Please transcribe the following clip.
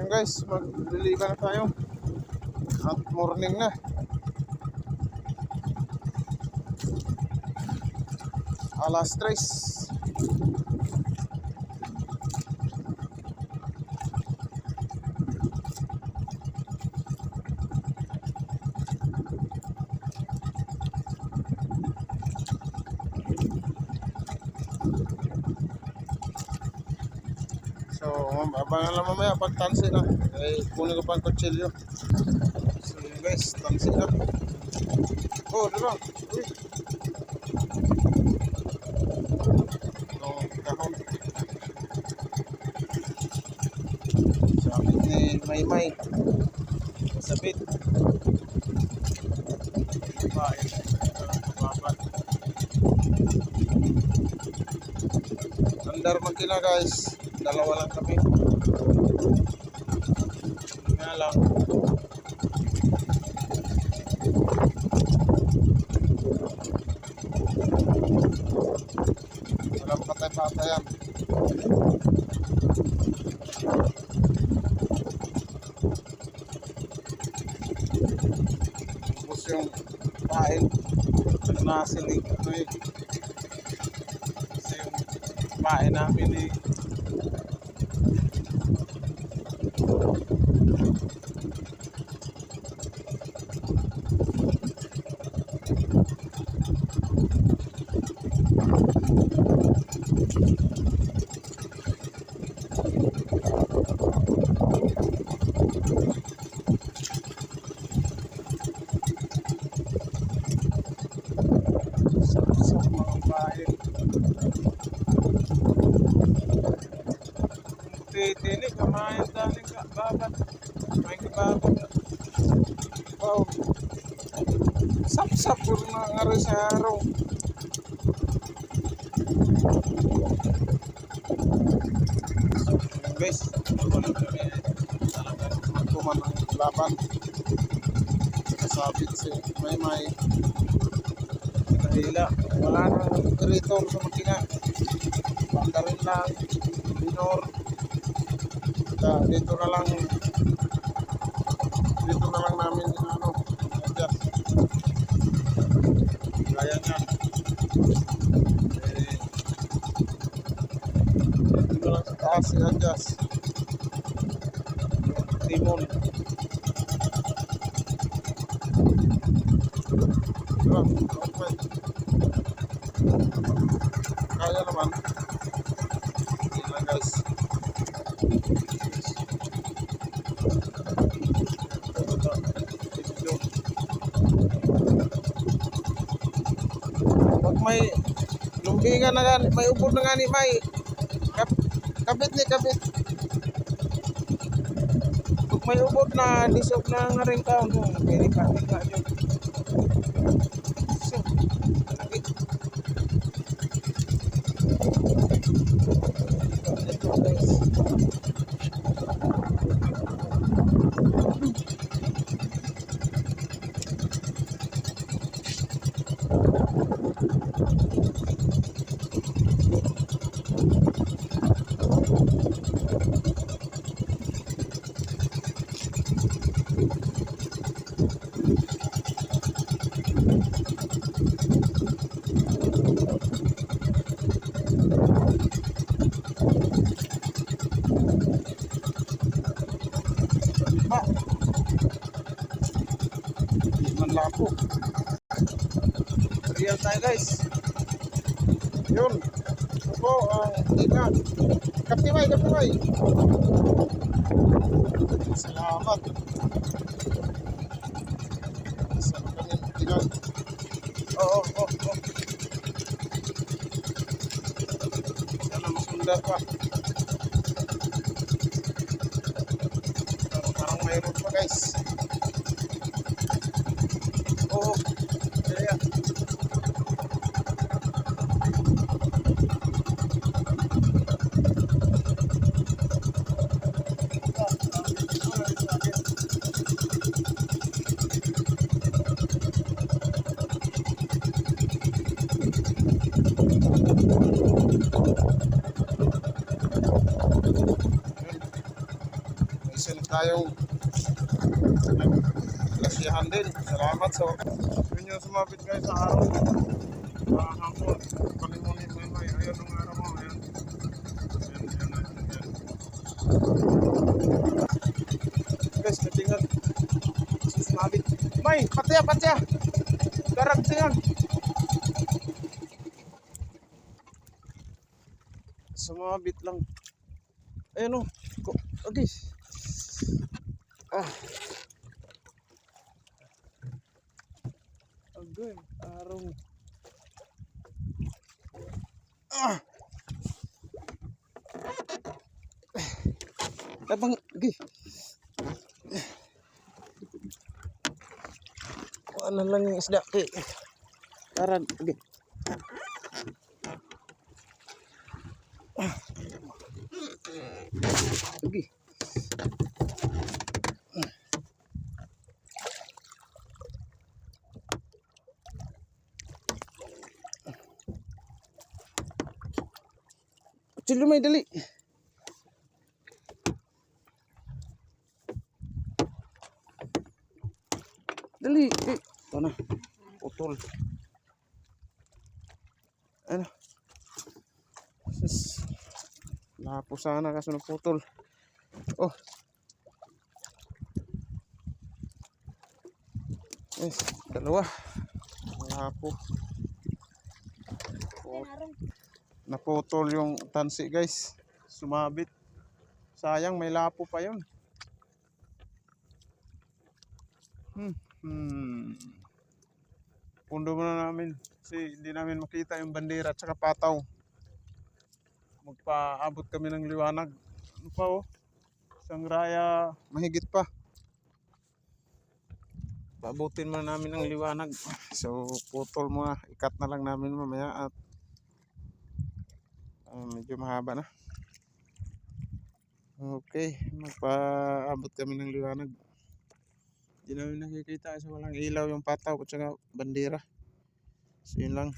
Ayan guys, magliliba na tayo. At morning na. Alas 3. So, abangan lang mamaya pag tansi na. Kunin ko pa ang kutsilyo. So, yun guys, tansi na. Oh, diba? Uy. Itong kahon. Sabit ni Maymay. Sabit. Babae. Babat. Andar man kina guys. Dalawa lang kami. Nga lang. Walang patay-patayan. Tapos yung kain. Nasilig. Ano eh. Kasi yung kain namin eh. Sa mga bahay. Tini, kamayan daling babat. May kababat. Wow. Sap-sap puro na nga rin sa araw. Guys, walang kami talagang magkuman ng laban. Nasabit si Maymay. Kahila, wala nang operator sa makina. Banda rin lang, minor. Dito na lang namin ano, adjust. Gaya nga. Dito lang sa taas i-adjust. Timon. Okay. Kaya naman. Hindi lang guys. Pag may lumbingan na gan, may ubod na nga ni May. Kabit ni kabit. Pag may ubod na, disok na nga rin ka. Pwede ka dyan. So, nagit. Ito guys. Manlapo. Real tayo guys. Yun. Opo, tingnan. Kaptimay. Salamat. Sa kanyang tingnan. Oo. Sana masunda pa. Parang mayroon pa guys. Oo. Kaya. kasi tayong naglasyahan din. Salamat sa yun yung sumabit guys sa araw. Hapon. Palimunin mo yun. Ayun ang araw mo. Ayan. Ayan. Guys, natingnan. Sumabit. May, patya. Darag tingnan. Sumabit lang. Ayan o. Okay. Agay, araw. Tabang, okay. Ano lang yung isda. Okay. Tarad, okay. Okay. Cilo may dali. Dali. Ito na. Putol. Ano? Sus. Lapo sana kasi naputol. Oh. Dalawa. Lapo. Naputol yung tansi guys. Sumabit. Sayang may lapo pa yun. Pundo muna namin. Kasi hindi namin makita yung bandera at saka pataw. Magpaabot kami ng liwanag. Ano pa oh? Isang raya mahigit pa. Paabutin muna namin ng liwanag. So putol muna. Ikat na lang namin mamaya at medyo mahaba na. Okay, magpaabot kami ng liwanag. Hindi namin nakikita kasi walang ilaw yung pataw at saka bandera. So yun lang.